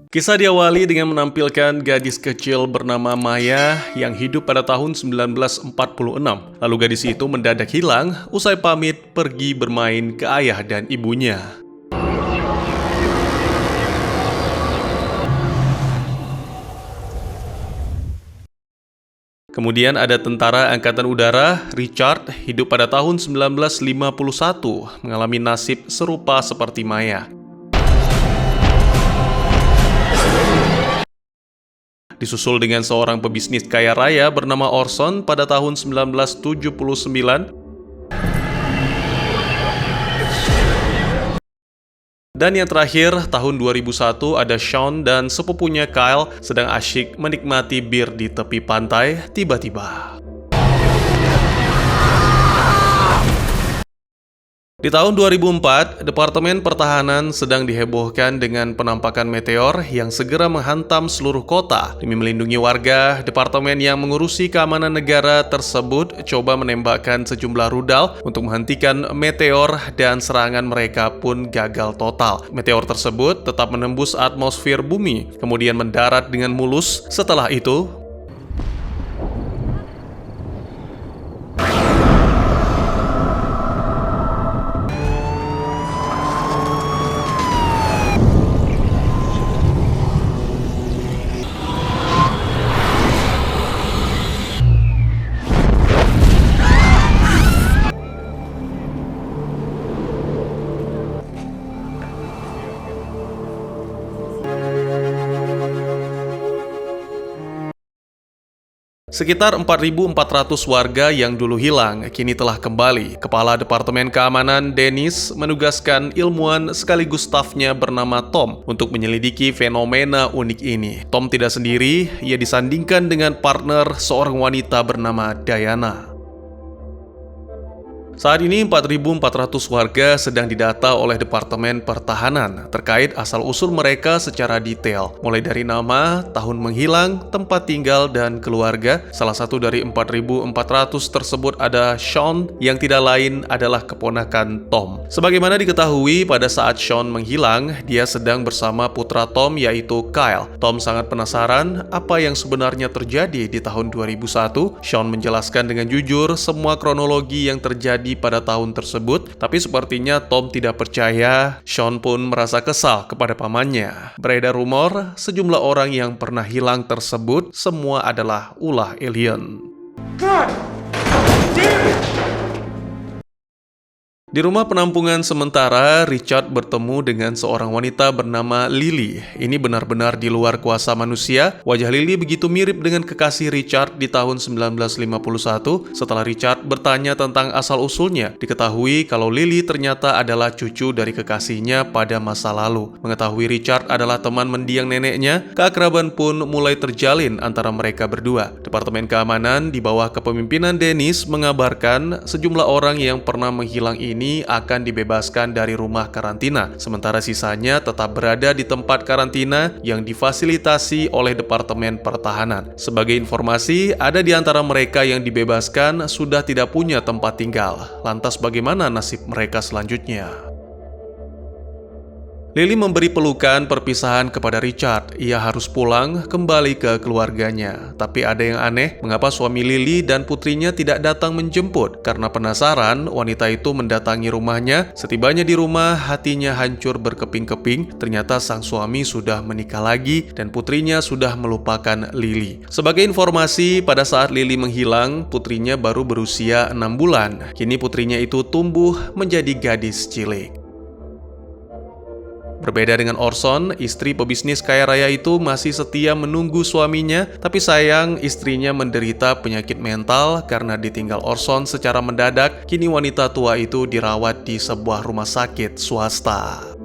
Kisah diawali dengan menampilkan gadis kecil bernama Maya yang hidup pada tahun 1946. Lalu gadis itu mendadak hilang usai pamit pergi bermain ke ayah dan ibunya. Kemudian ada tentara angkatan udara, Richard, hidup pada tahun 1951, mengalami nasib serupa seperti Maya. Disusul dengan seorang pebisnis kaya raya bernama Orson pada tahun 1979. Dan yang terakhir, tahun 2001 ada Sean dan sepupunya Kyle sedang asyik menikmati bir di tepi pantai, tiba-tiba di tahun 2004, Departemen Pertahanan sedang dihebohkan dengan penampakan meteor yang segera menghantam seluruh kota. Demi melindungi warga, departemen yang mengurusi keamanan negara tersebut coba menembakkan sejumlah rudal untuk menghentikan meteor dan serangan mereka pun gagal total. Meteor tersebut tetap menembus atmosfer bumi, kemudian mendarat dengan mulus. Setelah itu, sekitar 4.400 warga yang dulu hilang kini telah kembali. Kepala Departemen Keamanan Dennis menugaskan ilmuwan sekaligus stafnya bernama Tom untuk menyelidiki fenomena unik ini. Tom tidak sendiri, ia disandingkan dengan partner seorang wanita bernama Diana. Saat ini 4.400 warga sedang didata oleh Departemen Pertahanan terkait asal-usul mereka secara detail, mulai dari nama, tahun menghilang, tempat tinggal, dan keluarga. Salah satu dari 4.400 tersebut ada Sean yang tidak lain adalah keponakan Tom. Sebagaimana diketahui, pada saat Sean menghilang, dia sedang bersama putra Tom yaitu Kyle. Tom sangat penasaran apa yang sebenarnya terjadi di tahun 2001. Sean menjelaskan dengan jujur semua kronologi yang terjadi pada tahun tersebut, tapi sepertinya Tom tidak percaya. Sean pun merasa kesal kepada pamannya. Beredar rumor, sejumlah orang yang pernah hilang tersebut semua adalah ulah alien. God damn it! Di rumah penampungan sementara, Richard bertemu dengan seorang wanita bernama Lily. Ini benar-benar di luar kuasa manusia. Wajah Lily begitu mirip dengan kekasih Richard di tahun 1951. Setelah Richard bertanya tentang asal-usulnya, diketahui kalau Lily ternyata adalah cucu dari kekasihnya pada masa lalu. Mengetahui Richard adalah teman mendiang neneknya, keakraban pun mulai terjalin antara mereka berdua. Departemen Keamanan di bawah kepemimpinan Dennis mengabarkan sejumlah orang yang pernah menghilang ini akan dibebaskan dari rumah karantina, sementara sisanya tetap berada di tempat karantina yang difasilitasi oleh Departemen Pertahanan. Sebagai informasi, ada di antara mereka yang dibebaskan sudah tidak punya tempat tinggal. Lantas bagaimana nasib mereka selanjutnya? Lily memberi pelukan perpisahan kepada Richard. Ia harus pulang kembali ke keluarganya. Tapi ada yang aneh, mengapa suami Lily dan putrinya tidak datang menjemput? Karena penasaran, wanita itu mendatangi rumahnya. Setibanya di rumah, hatinya hancur berkeping-keping. Ternyata sang suami sudah menikah lagi dan putrinya sudah melupakan Lily. Sebagai informasi, pada saat Lily menghilang, putrinya baru berusia 6 bulan. Kini putrinya itu tumbuh menjadi gadis cilik. Berbeda dengan Orson, istri pebisnis kaya raya itu masih setia menunggu suaminya, tapi sayang istrinya menderita penyakit mental karena ditinggal Orson secara mendadak. Kini wanita tua itu dirawat di sebuah rumah sakit swasta.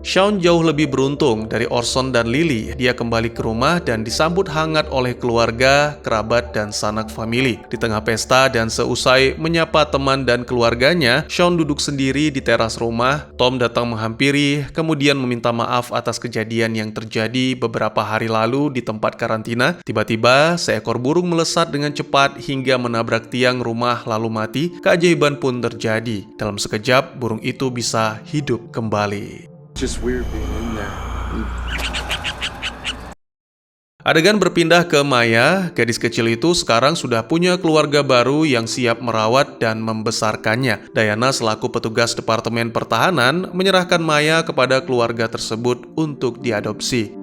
Sean jauh lebih beruntung dari Orson dan Lily. Dia kembali ke rumah dan disambut hangat oleh keluarga, kerabat, dan sanak famili. Di tengah pesta dan seusai menyapa teman dan keluarganya, Sean duduk sendiri di teras rumah. Tom datang menghampiri, kemudian meminta maaf atas kejadian yang terjadi beberapa hari lalu di tempat karantina. Tiba-tiba, seekor burung melesat dengan cepat hingga menabrak tiang rumah lalu mati. Keajaiban pun terjadi. Dalam sekejap, burung itu bisa hidup kembali. Just weird being in there. Adegan berpindah ke Maya, gadis kecil itu sekarang sudah punya keluarga baru yang siap merawat dan membesarkannya. Diana selaku petugas Departemen Pertahanan menyerahkan Maya kepada keluarga tersebut untuk diadopsi.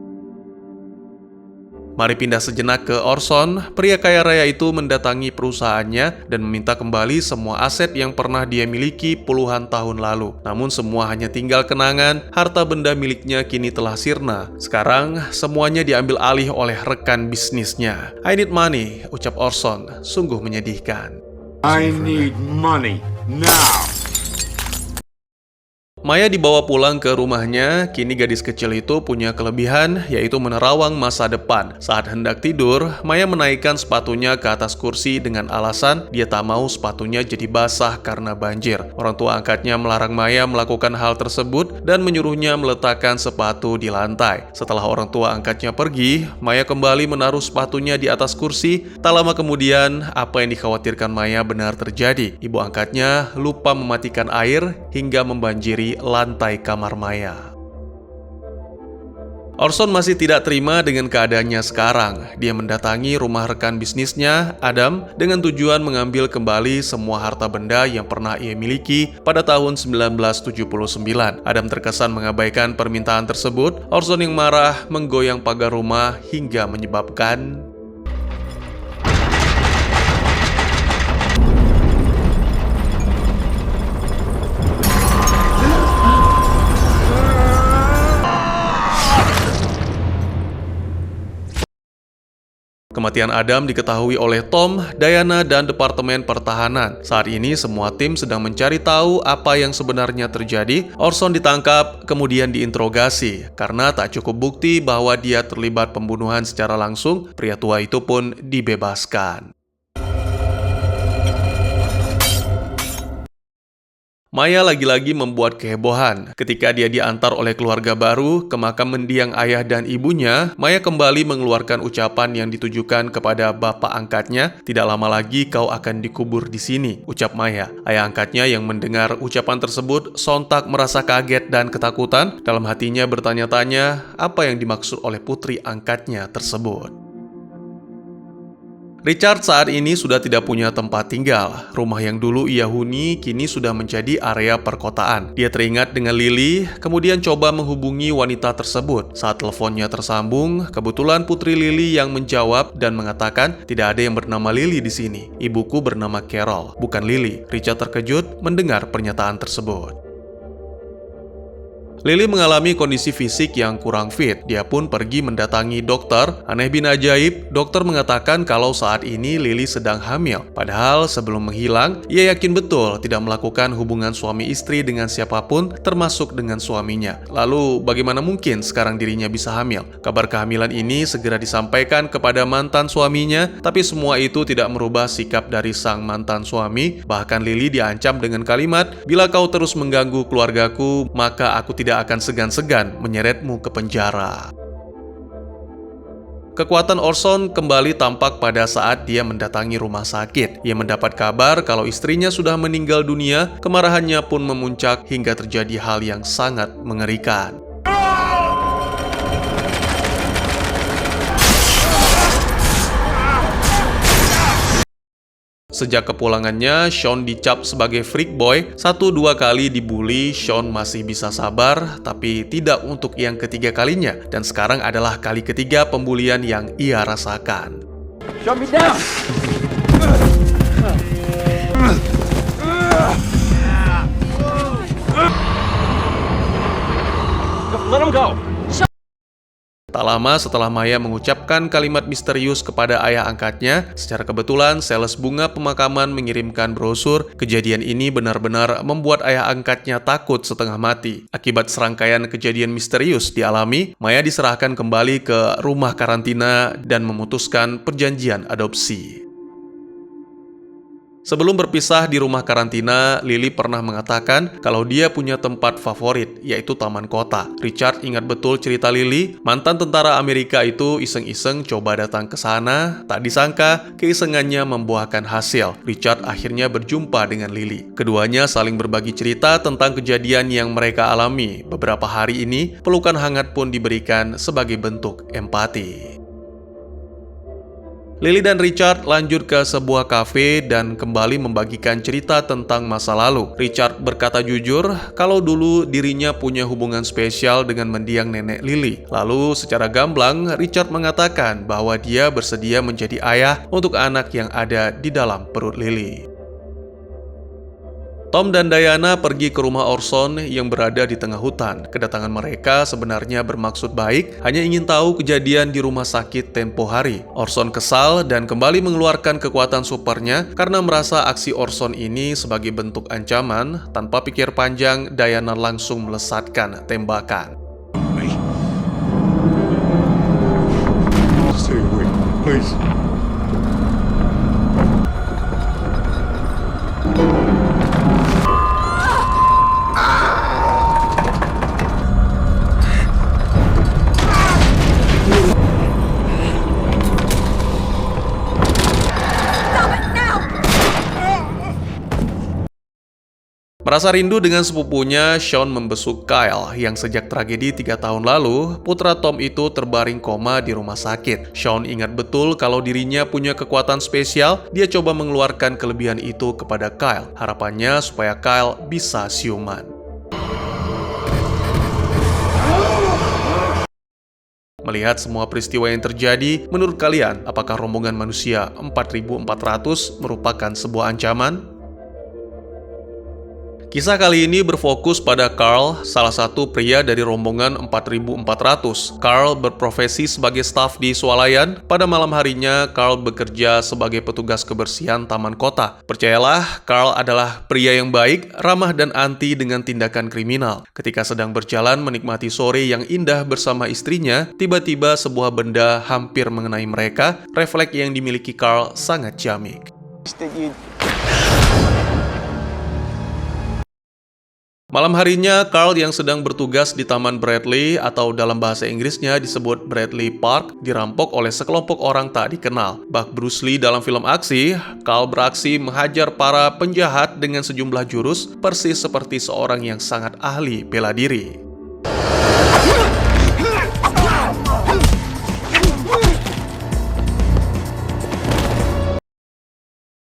Mari pindah sejenak ke Orson. Pria kaya raya itu mendatangi perusahaannya dan meminta kembali semua aset yang pernah dia miliki puluhan tahun lalu. Namun semua hanya tinggal kenangan, harta benda miliknya kini telah sirna. Sekarang semuanya diambil alih oleh rekan bisnisnya. I need money, ucap Orson, sungguh menyedihkan. I need money now. Maya dibawa pulang ke rumahnya. Kini gadis kecil itu punya kelebihan, yaitu menerawang masa depan. Saat hendak tidur, Maya menaikkan sepatunya ke atas kursi dengan alasan dia tak mau sepatunya jadi basah karena banjir. Orang tua angkatnya melarang Maya melakukan hal tersebut dan menyuruhnya meletakkan sepatu di lantai. Setelah orang tua angkatnya pergi, Maya kembali menaruh sepatunya di atas kursi. Tak lama kemudian, apa yang dikhawatirkan Maya benar terjadi. Ibu angkatnya lupa mematikan air hingga membanjiri lantai kamar Maya. Orson masih tidak terima dengan keadaannya sekarang. Dia mendatangi rumah rekan bisnisnya, Adam, dengan tujuan mengambil kembali semua harta benda yang pernah ia miliki pada tahun 1979. Adam terkesan mengabaikan permintaan tersebut. Orson yang marah menggoyang pagar rumah hingga menyebabkan kematian Adam diketahui oleh Tom, Diana, dan Departemen Pertahanan. Saat ini semua tim sedang mencari tahu apa yang sebenarnya terjadi. Orson ditangkap, kemudian diinterogasi. Karena tak cukup bukti bahwa dia terlibat pembunuhan secara langsung, pria tua itu pun dibebaskan. Maya lagi-lagi membuat kehebohan. Ketika dia diantar oleh keluarga baru ke makam mendiang ayah dan ibunya, Maya kembali mengeluarkan ucapan yang ditujukan kepada bapak angkatnya. Tidak lama lagi kau akan dikubur di sini, ucap Maya. Ayah angkatnya yang mendengar ucapan tersebut sontak merasa kaget dan ketakutan. Dalam hatinya bertanya-tanya apa yang dimaksud oleh putri angkatnya tersebut. Richard saat ini sudah tidak punya tempat tinggal. Rumah yang dulu ia huni kini sudah menjadi area perkotaan. Dia teringat dengan Lily, kemudian coba menghubungi wanita tersebut. Saat teleponnya tersambung, kebetulan putri Lily yang menjawab dan mengatakan tidak ada yang bernama Lily di sini. Ibuku bernama Carol, bukan Lily. Richard terkejut mendengar pernyataan tersebut. Lily mengalami kondisi fisik yang kurang fit. Dia pun pergi mendatangi dokter. Aneh bin ajaib, dokter mengatakan kalau saat ini Lily sedang hamil. Padahal sebelum menghilang, ia yakin betul tidak melakukan hubungan suami istri dengan siapapun, termasuk dengan suaminya. Lalu bagaimana mungkin sekarang dirinya bisa hamil? Kabar kehamilan ini segera disampaikan kepada mantan suaminya, tapi semua itu tidak merubah sikap dari sang mantan suami. Bahkan Lily diancam dengan kalimat, "Bila kau terus mengganggu keluargaku, maka aku tidak akan segan-segan menyeretmu ke penjara." Kekuatan Orson kembali tampak pada saat dia mendatangi rumah sakit. Ia mendapat kabar kalau istrinya sudah meninggal dunia. Kemarahannya pun memuncak hingga terjadi hal yang sangat mengerikan. Sejak kepulangannya, Sean dicap sebagai freak boy. 1-2 kali dibully, Sean masih bisa sabar, tapi tidak untuk yang ketiga kalinya. Dan sekarang adalah kali ketiga pembulian yang ia rasakan. Shut me down. Let him go. Tak lama setelah Maya mengucapkan kalimat misterius kepada ayah angkatnya, secara kebetulan sales bunga pemakaman mengirimkan brosur. Kejadian ini benar-benar membuat ayah angkatnya takut setengah mati. Akibat serangkaian kejadian misterius dialami, Maya diserahkan kembali ke rumah karantina dan memutuskan perjanjian adopsi. Sebelum berpisah di rumah karantina, Lily pernah mengatakan kalau dia punya tempat favorit, yaitu taman kota. Richard ingat betul cerita Lily, mantan tentara Amerika itu iseng-iseng coba datang ke sana, tak disangka keisengannya membuahkan hasil. Richard akhirnya berjumpa dengan Lily. Keduanya saling berbagi cerita tentang kejadian yang mereka alami. Beberapa hari ini, pelukan hangat pun diberikan sebagai bentuk empati. Lily dan Richard lanjut ke sebuah kafe dan kembali membagikan cerita tentang masa lalu. Richard berkata jujur kalau dulu dirinya punya hubungan spesial dengan mendiang nenek Lily. Lalu secara gamblang, Richard mengatakan bahwa dia bersedia menjadi ayah untuk anak yang ada di dalam perut Lily. Tom dan Diana pergi ke rumah Orson yang berada di tengah hutan. Kedatangan mereka sebenarnya bermaksud baik, hanya ingin tahu kejadian di rumah sakit tempo hari. Orson kesal dan kembali mengeluarkan kekuatan supernya karena merasa aksi Orson ini sebagai bentuk ancaman. Tanpa pikir panjang, Diana langsung melesatkan tembakan. Stay away, please. Merasa rindu dengan sepupunya, Sean membesuk Kyle yang sejak tragedi 3 tahun lalu, putra Tom itu terbaring koma di rumah sakit. Sean ingat betul kalau dirinya punya kekuatan spesial, dia coba mengeluarkan kelebihan itu kepada Kyle. Harapannya supaya Kyle bisa siuman. Melihat semua peristiwa yang terjadi, menurut kalian, apakah rombongan manusia 4.400 merupakan sebuah ancaman? Kisah kali ini berfokus pada Carl, salah satu pria dari rombongan 4.400. Carl berprofesi sebagai staf di swalayan. Pada malam harinya, Carl bekerja sebagai petugas kebersihan taman kota. Percayalah, Carl adalah pria yang baik, ramah dan anti dengan tindakan kriminal. Ketika sedang berjalan menikmati sore yang indah bersama istrinya, tiba-tiba sebuah benda hampir mengenai mereka. Refleks yang dimiliki Carl sangat ciamik. Malam harinya, Carl yang sedang bertugas di Taman Bradley atau dalam bahasa Inggrisnya disebut Bradley Park dirampok oleh sekelompok orang tak dikenal. Bak Bruce Lee dalam film aksi, Carl beraksi menghajar para penjahat dengan sejumlah jurus persis seperti seorang yang sangat ahli bela diri.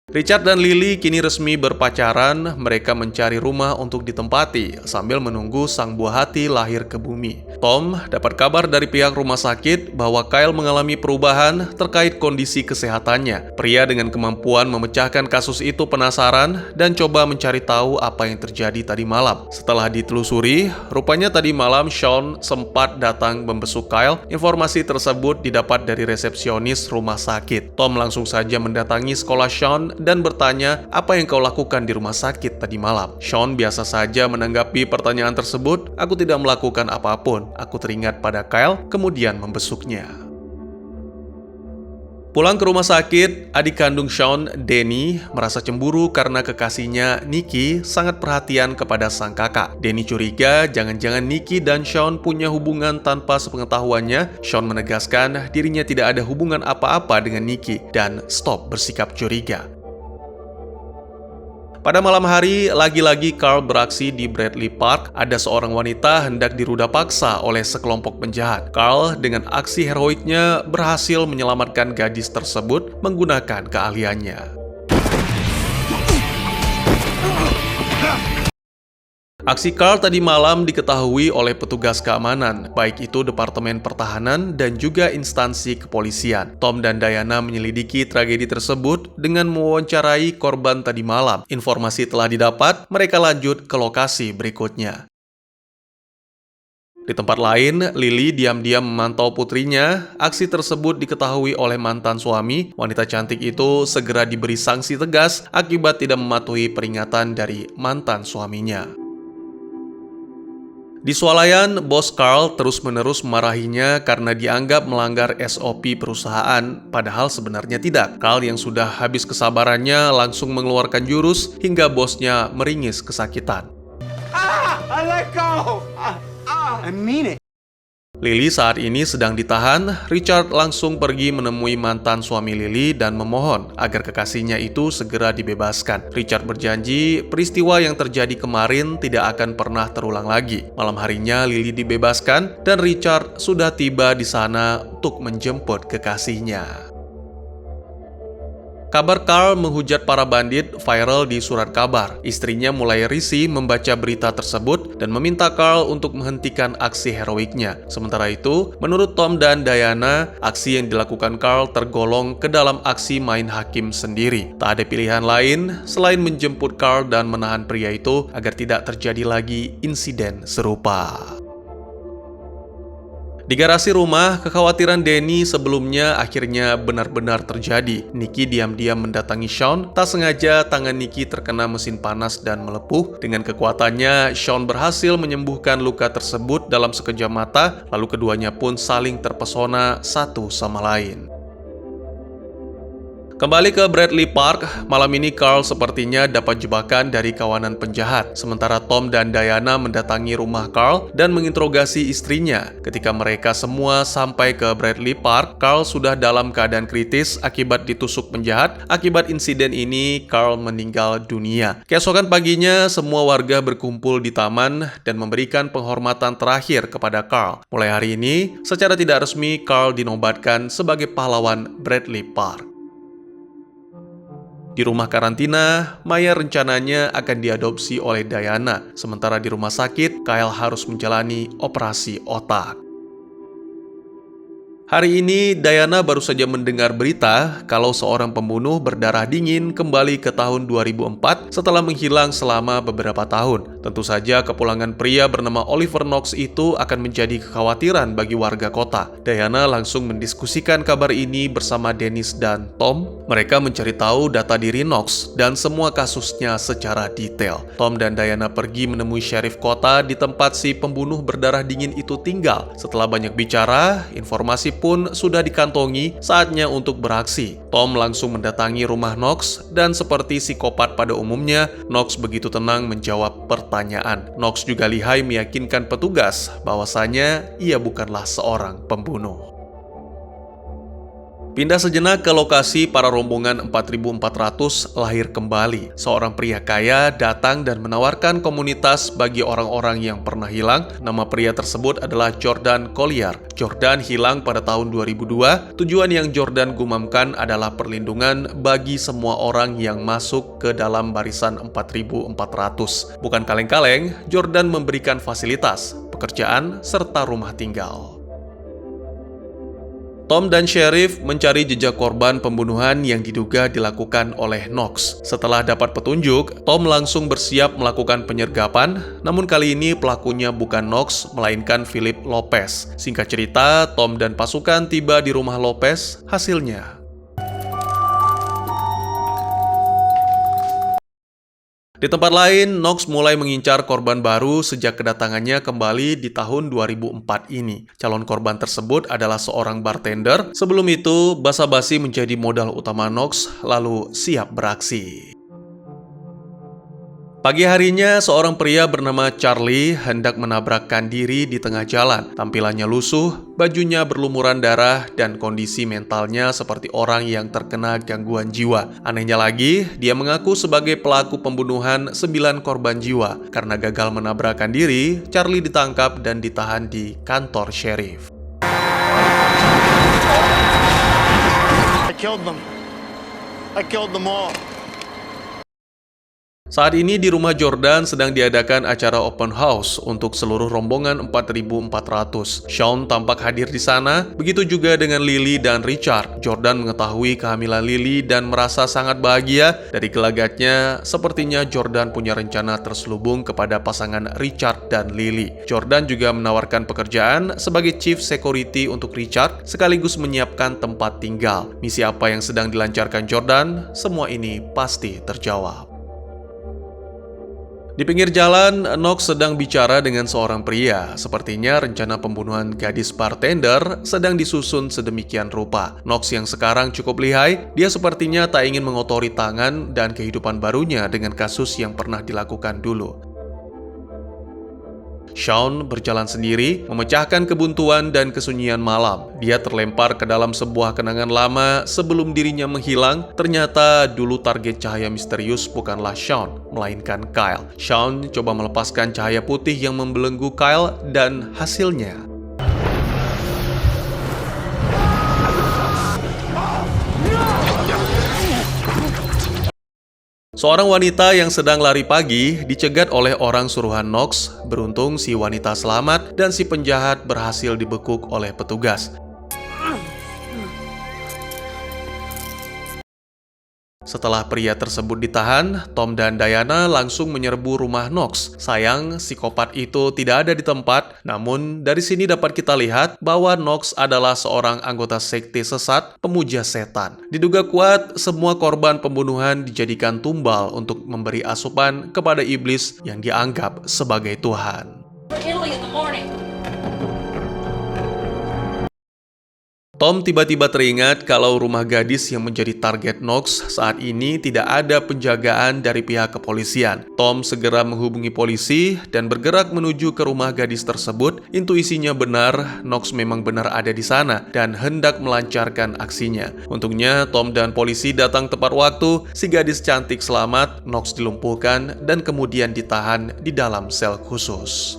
Richard dan Lily kini resmi berpacaran, mereka mencari rumah untuk ditempati sambil menunggu sang buah hati lahir ke bumi. Tom dapat kabar dari pihak rumah sakit bahwa Kyle mengalami perubahan terkait kondisi kesehatannya. Pria dengan kemampuan memecahkan kasus itu penasaran dan coba mencari tahu apa yang terjadi tadi malam. Setelah ditelusuri, rupanya tadi malam Sean sempat datang membesuk Kyle. Informasi tersebut didapat dari resepsionis rumah sakit. Tom langsung saja mendatangi sekolah Sean dan bertanya apa yang kau lakukan di rumah sakit tadi malam. Sean biasa saja menanggapi pertanyaan tersebut. Aku tidak melakukan apapun. Aku teringat pada Kyle, kemudian membesuknya. Pulang ke rumah sakit, adik kandung Sean, Danny, merasa cemburu karena kekasihnya, Nikki, sangat perhatian kepada sang kakak. Danny curiga jangan-jangan Nikki dan Sean punya hubungan tanpa sepengetahuannya. Sean menegaskan dirinya tidak ada hubungan apa-apa dengan Nikki dan stop bersikap curiga. Pada malam hari, lagi-lagi Carl beraksi di Bradley Park. Ada seorang wanita hendak diruda paksa oleh sekelompok penjahat. Carl dengan aksi heroiknya berhasil menyelamatkan gadis tersebut menggunakan keahliannya. Aksi Carl tadi malam diketahui oleh petugas keamanan, baik itu Departemen Pertahanan dan juga instansi kepolisian. Tom dan Diana menyelidiki tragedi tersebut dengan mewawancarai korban tadi malam. Informasi telah didapat, mereka lanjut ke lokasi berikutnya. Di tempat lain, Lily diam-diam memantau putrinya. Aksi tersebut diketahui oleh mantan suami. Wanita cantik itu segera diberi sanksi tegas akibat tidak mematuhi peringatan dari mantan suaminya. Di swalayan, bos Carl terus-menerus memarahinya karena dianggap melanggar SOP perusahaan, padahal sebenarnya tidak. Carl yang sudah habis kesabarannya langsung mengeluarkan jurus hingga bosnya meringis kesakitan. I let go! I mean it. Lily saat ini sedang ditahan. Richard langsung pergi menemui mantan suami Lily dan memohon agar kekasihnya itu segera dibebaskan. Richard berjanji peristiwa yang terjadi kemarin tidak akan pernah terulang lagi. Malam harinya Lily dibebaskan dan Richard sudah tiba di sana untuk menjemput kekasihnya. Kabar Carl menghujat para bandit viral di surat kabar. Istrinya mulai risih membaca berita tersebut dan meminta Carl untuk menghentikan aksi heroiknya. Sementara itu, menurut Tom dan Diana, aksi yang dilakukan Carl tergolong ke dalam aksi main hakim sendiri. Tak ada pilihan lain selain menjemput Carl dan menahan pria itu agar tidak terjadi lagi insiden serupa. Di garasi rumah, kekhawatiran Danny sebelumnya akhirnya benar-benar terjadi. Nicky diam-diam mendatangi Sean. Tak sengaja tangan Nicky terkena mesin panas dan melepuh. Dengan kekuatannya, Sean berhasil menyembuhkan luka tersebut dalam sekejap mata, lalu keduanya pun saling terpesona satu sama lain. Kembali ke Bradley Park, malam ini Carl sepertinya dapat jebakan dari kawanan penjahat. Sementara Tom dan Diana mendatangi rumah Carl dan menginterogasi istrinya. Ketika mereka semua sampai ke Bradley Park, Carl sudah dalam keadaan kritis akibat ditusuk penjahat. Akibat insiden ini, Carl meninggal dunia. Keesokan paginya, semua warga berkumpul di taman dan memberikan penghormatan terakhir kepada Carl. Mulai hari ini, secara tidak resmi, Carl dinobatkan sebagai pahlawan Bradley Park. Di rumah karantina, Maya rencananya akan diadopsi oleh Diana. Sementara di rumah sakit, Kyle harus menjalani operasi otak. Hari ini, Diana baru saja mendengar berita kalau seorang pembunuh berdarah dingin kembali ke tahun 2004 setelah menghilang selama beberapa tahun. Tentu saja kepulangan pria bernama Oliver Knox itu akan menjadi kekhawatiran bagi warga kota. Diana langsung mendiskusikan kabar ini bersama Dennis dan Tom. Mereka mencari tahu data diri Knox dan semua kasusnya secara detail. Tom dan Diana pergi menemui sheriff kota di tempat si pembunuh berdarah dingin itu tinggal. Setelah banyak bicara, informasi pun sudah dikantongi, saatnya untuk beraksi. Tom langsung mendatangi rumah Knox dan seperti psikopat pada umumnya, Knox begitu tenang menjawab pertanyaan. Knox juga lihai meyakinkan petugas bahwasanya ia bukanlah seorang pembunuh. Pindah sejenak ke lokasi, para rombongan 4400 lahir kembali. Seorang pria kaya datang dan menawarkan komunitas bagi orang-orang yang pernah hilang. Nama pria tersebut adalah Jordan Collier. Jordan hilang pada tahun 2002. Tujuan yang Jordan gumamkan adalah perlindungan bagi semua orang yang masuk ke dalam barisan 4400. Bukan kaleng-kaleng, Jordan memberikan fasilitas, pekerjaan, serta rumah tinggal. Tom dan Sheriff mencari jejak korban pembunuhan yang diduga dilakukan oleh Knox. Setelah dapat petunjuk, Tom langsung bersiap melakukan penyergapan, namun kali ini pelakunya bukan Knox, melainkan Philip Lopez. Singkat cerita, Tom dan pasukan tiba di rumah Lopez, hasilnya di tempat lain, Knox mulai mengincar korban baru sejak kedatangannya kembali di tahun 2004 ini. Calon korban tersebut adalah seorang bartender. Sebelum itu, basa-basi menjadi modal utama Knox, lalu siap beraksi. Pagi harinya, seorang pria bernama Charlie hendak menabrakkan diri di tengah jalan. Tampilannya lusuh, bajunya berlumuran darah, dan kondisi mentalnya seperti orang yang terkena gangguan jiwa. Anehnya lagi, dia mengaku sebagai pelaku pembunuhan 9 korban jiwa. Karena gagal menabrakkan diri, Charlie ditangkap dan ditahan di kantor sheriff. I killed them all. Saat ini di rumah Jordan sedang diadakan acara open house untuk seluruh rombongan 4400. Sean tampak hadir di sana, begitu juga dengan Lily dan Richard. Jordan mengetahui kehamilan Lily dan merasa sangat bahagia. Dari gelagatnya, sepertinya Jordan punya rencana terselubung kepada pasangan Richard dan Lily. Jordan juga menawarkan pekerjaan sebagai chief security untuk Richard, sekaligus menyiapkan tempat tinggal. Misi apa yang sedang dilancarkan Jordan? Semua ini pasti terjawab. Di pinggir jalan, Knox sedang bicara dengan seorang pria. Sepertinya rencana pembunuhan gadis bartender sedang disusun sedemikian rupa. Knox yang sekarang cukup lihai, dia sepertinya tak ingin mengotori tangan dan kehidupan barunya dengan kasus yang pernah dilakukan dulu. Sean berjalan sendiri, memecahkan kebuntuan dan kesunyian malam. Dia terlempar ke dalam sebuah kenangan lama sebelum dirinya menghilang. Ternyata dulu target cahaya misterius bukanlah Sean, melainkan Kyle. Sean coba melepaskan cahaya putih yang membelenggu Kyle dan hasilnya seorang wanita yang sedang lari pagi dicegat oleh orang suruhan Knox. Beruntung si wanita selamat dan si penjahat berhasil dibekuk oleh petugas. Setelah pria tersebut ditahan, Tom dan Diana langsung menyerbu rumah Knox. Sayang, psikopat itu tidak ada di tempat. Namun, dari sini dapat kita lihat bahwa Knox adalah seorang anggota sekte sesat pemuja setan. Diduga kuat, semua korban pembunuhan dijadikan tumbal untuk memberi asupan kepada iblis yang dianggap sebagai Tuhan. Tom tiba-tiba teringat kalau rumah gadis yang menjadi target Knox saat ini tidak ada penjagaan dari pihak kepolisian. Tom segera menghubungi polisi dan bergerak menuju ke rumah gadis tersebut. Intuisinya benar, Knox memang benar ada di sana dan hendak melancarkan aksinya. Untungnya, Tom dan polisi datang tepat waktu. Si gadis cantik selamat, Knox dilumpuhkan dan kemudian ditahan di dalam sel khusus.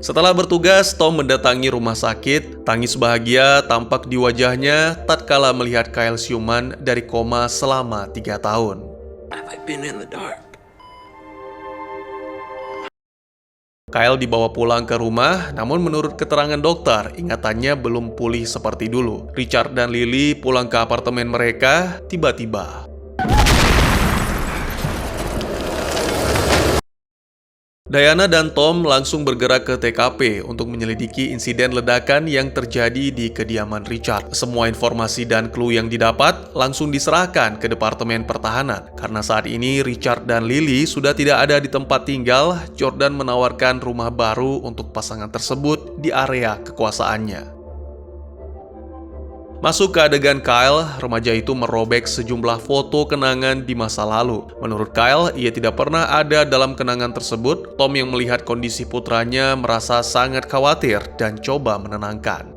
Setelah bertugas, Tom mendatangi rumah sakit. Tangis bahagia tampak di wajahnya tatkala melihat Kyle siuman dari koma selama 3 tahun. Kyle dibawa pulang ke rumah, namun menurut keterangan dokter, ingatannya belum pulih seperti dulu. Richard dan Lily pulang ke apartemen mereka, tiba-tiba Diana dan Tom langsung bergerak ke TKP untuk menyelidiki insiden ledakan yang terjadi di kediaman Richard. Semua informasi dan clue yang didapat langsung diserahkan ke Departemen Pertahanan. Karena saat ini Richard dan Lily sudah tidak ada di tempat tinggal, Jordan menawarkan rumah baru untuk pasangan tersebut di area kekuasaannya. Masuk ke adegan Kyle, remaja itu merobek sejumlah foto kenangan di masa lalu. Menurut Kyle, ia tidak pernah ada dalam kenangan tersebut. Tom yang melihat kondisi putranya merasa sangat khawatir dan coba menenangkan.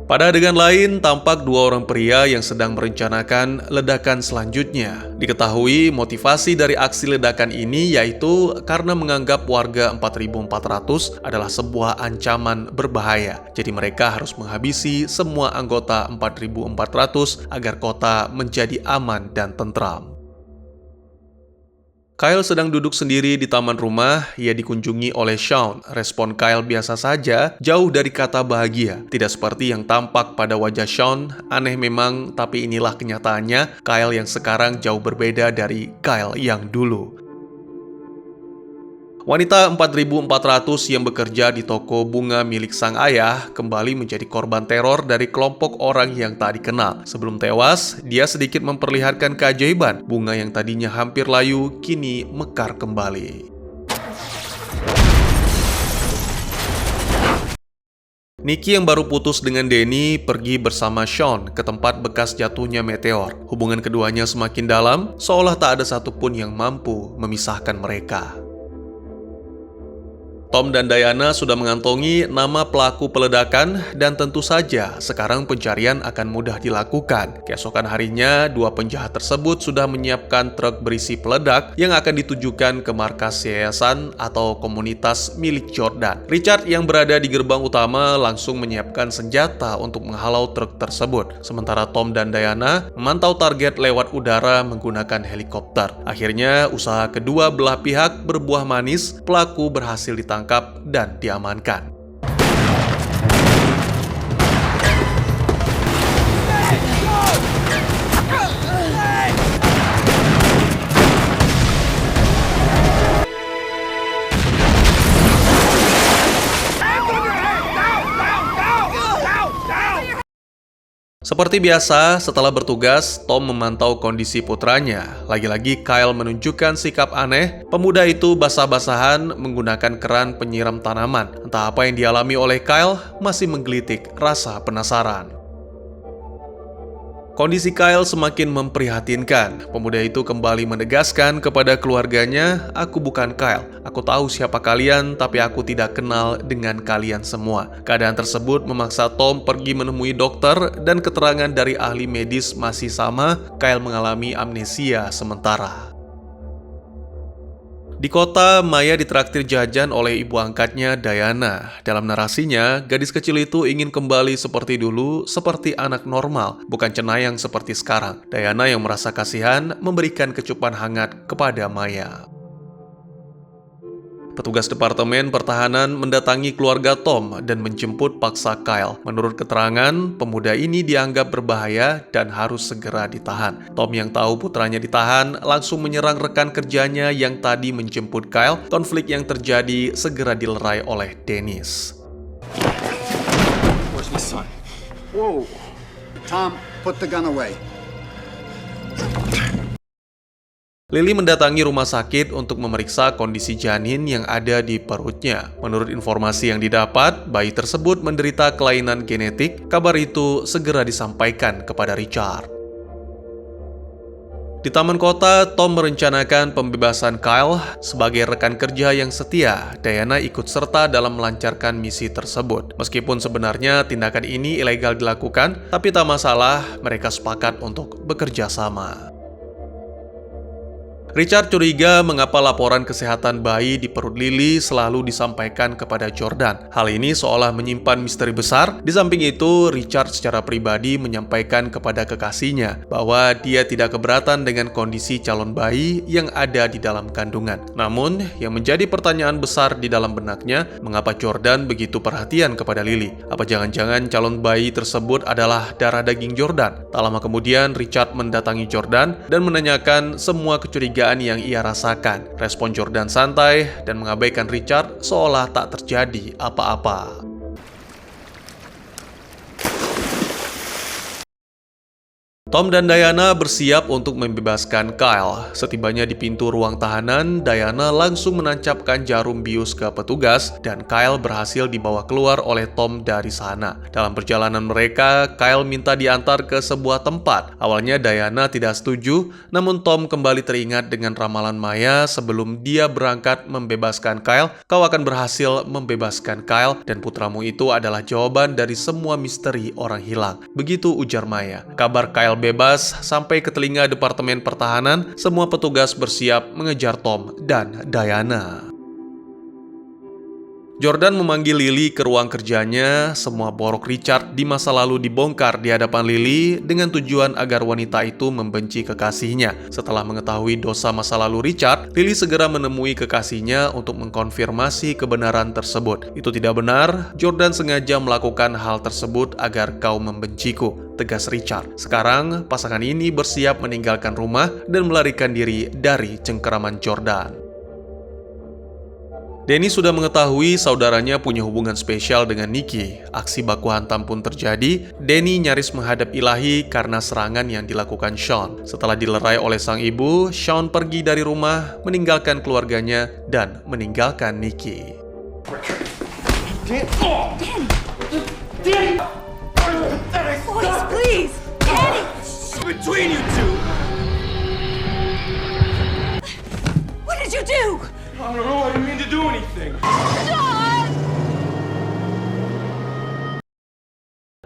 Pada adegan lain, tampak 2 orang pria yang sedang merencanakan ledakan selanjutnya. Diketahui motivasi dari aksi ledakan ini yaitu karena menganggap warga 4400 adalah sebuah ancaman berbahaya. Jadi mereka harus menghabisi semua anggota 4400 agar kota menjadi aman dan tentram. Kyle sedang duduk sendiri di taman rumah, ia dikunjungi oleh Sean. Respon Kyle biasa saja, jauh dari kata bahagia. Tidak seperti yang tampak pada wajah Sean, aneh memang, tapi inilah kenyataannya. Kyle yang sekarang jauh berbeda dari Kyle yang dulu. Wanita 4400 yang bekerja di toko bunga milik sang ayah kembali menjadi korban teror dari kelompok orang yang tak dikenal. Sebelum tewas, dia sedikit memperlihatkan keajaiban. Bunga yang tadinya hampir layu, kini mekar kembali. Nikki yang baru putus dengan Danny pergi bersama Sean ke tempat bekas jatuhnya meteor. Hubungan keduanya semakin dalam, seolah tak ada satupun yang mampu memisahkan mereka. Tom dan Diana sudah mengantongi nama pelaku peledakan dan tentu saja sekarang pencarian akan mudah dilakukan. Keesokan harinya, 2 penjahat tersebut sudah menyiapkan truk berisi peledak yang akan ditujukan ke markas yayasan atau komunitas milik Jordan. Richard yang berada di gerbang utama langsung menyiapkan senjata untuk menghalau truk tersebut. Sementara Tom dan Diana memantau target lewat udara menggunakan helikopter. Akhirnya, usaha kedua belah pihak berbuah manis, pelaku berhasil ditangkap dan diamankan. Seperti biasa, setelah bertugas, Tom memantau kondisi putranya. Lagi-lagi Kyle menunjukkan sikap aneh. Pemuda itu basah-basahan menggunakan keran penyiram tanaman. Entah apa yang dialami oleh Kyle masih menggelitik rasa penasaran. Kondisi Kyle semakin memprihatinkan. Pemuda itu kembali menegaskan kepada keluarganya, "Aku bukan Kyle. Aku tahu siapa kalian, tapi aku tidak kenal dengan kalian semua." Keadaan tersebut memaksa Tom pergi menemui dokter, dan keterangan dari ahli medis masih sama, Kyle mengalami amnesia sementara. Di kota, Maya ditraktir jajan oleh ibu angkatnya, Diana. Dalam narasinya, gadis kecil itu ingin kembali seperti dulu, seperti anak normal, bukan cenayang seperti sekarang. Diana yang merasa kasihan memberikan kecupan hangat kepada Maya. Petugas Departemen Pertahanan mendatangi keluarga Tom dan menjemput paksa Kyle. Menurut keterangan, pemuda ini dianggap berbahaya dan harus segera ditahan. Tom yang tahu putranya ditahan langsung menyerang rekan kerjanya yang tadi menjemput Kyle. Konflik yang terjadi segera dilerai oleh Dennis. Where's my son? Whoa. Tom, put the gun away. Lily mendatangi rumah sakit untuk memeriksa kondisi janin yang ada di perutnya. Menurut informasi yang didapat, bayi tersebut menderita kelainan genetik. Kabar itu segera disampaikan kepada Richard. Di taman kota, Tom merencanakan pembebasan Kyle sebagai rekan kerja yang setia. Diana ikut serta dalam melancarkan misi tersebut. Meskipun sebenarnya tindakan ini ilegal dilakukan, tapi tak masalah, mereka sepakat untuk bekerja sama. Richard curiga mengapa laporan kesehatan bayi di perut Lily selalu disampaikan kepada Jordan. Hal ini seolah menyimpan misteri besar. Di samping itu, Richard secara pribadi menyampaikan kepada kekasihnya bahwa dia tidak keberatan dengan kondisi calon bayi yang ada di dalam kandungan. Namun, yang menjadi pertanyaan besar di dalam benaknya, mengapa Jordan begitu perhatian kepada Lily? Apa jangan-jangan calon bayi tersebut adalah darah daging Jordan? Tak lama kemudian, Richard mendatangi Jordan dan menanyakan semua kecurigaan yang ia rasakan. Respon Jordan santai dan mengabaikan Richard seolah tak terjadi apa-apa. Tom dan Diana bersiap untuk membebaskan Kyle. Setibanya di pintu ruang tahanan, Diana langsung menancapkan jarum bius ke petugas dan Kyle berhasil dibawa keluar oleh Tom dari sana. Dalam perjalanan mereka, Kyle minta diantar ke sebuah tempat. Awalnya Diana tidak setuju, namun Tom kembali teringat dengan ramalan Maya sebelum dia berangkat membebaskan Kyle. "Kau akan berhasil membebaskan Kyle dan putramu itu adalah jawaban dari semua misteri orang hilang." Begitu ujar Maya. Kabar Kyle bebas sampai ke telinga Departemen Pertahanan. Semua petugas bersiap mengejar Tom dan Diana. Jordan memanggil Lily ke ruang kerjanya. Semua borok Richard di masa lalu dibongkar di hadapan Lily dengan tujuan agar wanita itu membenci kekasihnya. Setelah mengetahui dosa masa lalu Richard, Lily segera menemui kekasihnya untuk mengkonfirmasi kebenaran tersebut. "Itu tidak benar. Jordan sengaja melakukan hal tersebut agar kau membenciku," tegas Richard. Sekarang, pasangan ini bersiap meninggalkan rumah dan melarikan diri dari cengkeraman Jordan. Denny sudah mengetahui saudaranya punya hubungan spesial dengan Nikki. Aksi baku hantam pun terjadi. Denny nyaris menghadap ilahi karena serangan yang dilakukan Sean. Setelah dilerai oleh sang ibu, Sean pergi dari rumah, meninggalkan keluarganya, dan meninggalkan Nikki. Boys, please! Daddy! Between you two! What did you do? I don't know, I didn't mean to do anything.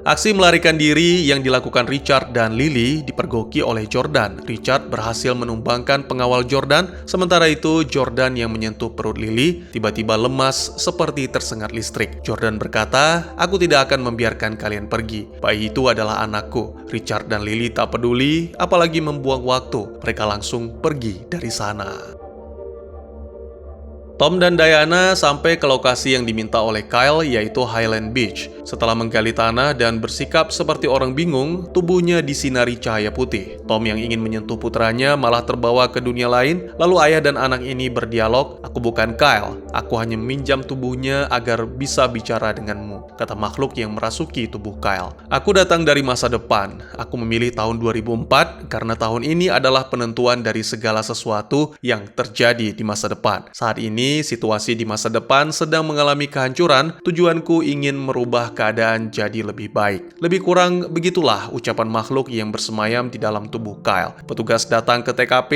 Aksi melarikan diri yang dilakukan Richard dan Lily dipergoki oleh Jordan. Richard berhasil menumbangkan pengawal Jordan, sementara itu Jordan yang menyentuh perut Lily tiba-tiba lemas seperti tersengat listrik. Jordan berkata, "Aku tidak akan membiarkan kalian pergi. Bayi itu adalah anakku." Richard dan Lily tak peduli, apalagi membuang waktu. Mereka langsung pergi dari sana. Tom dan Diana sampai ke lokasi yang diminta oleh Kyle, yaitu Highland Beach. Setelah menggali tanah dan bersikap seperti orang bingung, tubuhnya disinari cahaya putih. Tom yang ingin menyentuh putranya malah terbawa ke dunia lain, lalu ayah dan anak ini berdialog, "Aku bukan Kyle, aku hanya meminjam tubuhnya agar bisa bicara denganmu," kata makhluk yang merasuki tubuh Kyle. "Aku datang dari masa depan. Aku memilih tahun 2004 karena tahun ini adalah penentuan dari segala sesuatu yang terjadi di masa depan. Saat ini, situasi di masa depan sedang mengalami kehancuran. Tujuanku ingin merubah keadaan jadi lebih baik." Lebih kurang begitulah ucapan makhluk yang bersemayam di dalam tubuh Kyle. Petugas datang ke TKP.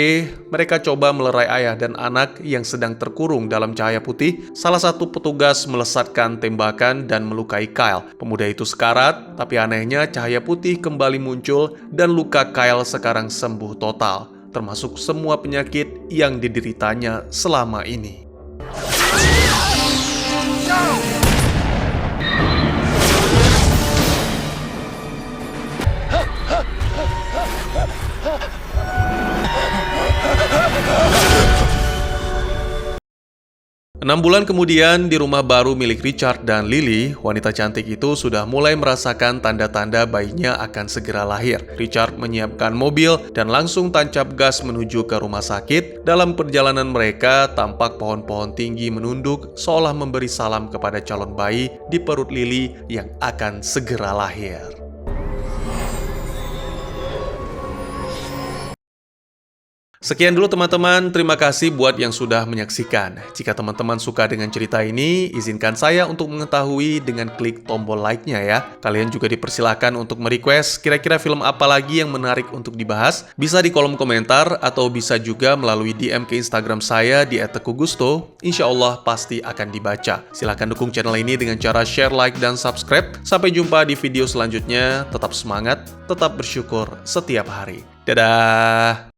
Mereka coba melerai ayah dan anak yang sedang terkurung dalam cahaya putih. Salah satu petugas melesatkan tembakan dan melukai Kyle. Pemuda itu sekarat, tapi anehnya cahaya putih kembali muncul dan luka Kyle sekarang sembuh total, termasuk semua penyakit yang dideritanya selama ini. Enam bulan kemudian, di rumah baru milik Richard dan Lily, wanita cantik itu sudah mulai merasakan tanda-tanda bayinya akan segera lahir. Richard menyiapkan mobil dan langsung tancap gas menuju ke rumah sakit. Dalam perjalanan mereka, tampak pohon-pohon tinggi menunduk seolah memberi salam kepada calon bayi di perut Lily yang akan segera lahir. Sekian dulu teman-teman, terima kasih buat yang sudah menyaksikan. Jika teman-teman suka dengan cerita ini, izinkan saya untuk mengetahui dengan klik tombol like-nya ya. Kalian juga dipersilakan untuk merequest kira-kira film apa lagi yang menarik untuk dibahas. Bisa di kolom komentar atau bisa juga melalui DM ke Instagram saya di @teguhgusto. Insya Allah pasti akan dibaca. Silahkan dukung channel ini dengan cara share, like, dan subscribe. Sampai jumpa di video selanjutnya. Tetap semangat, tetap bersyukur setiap hari. Dadah!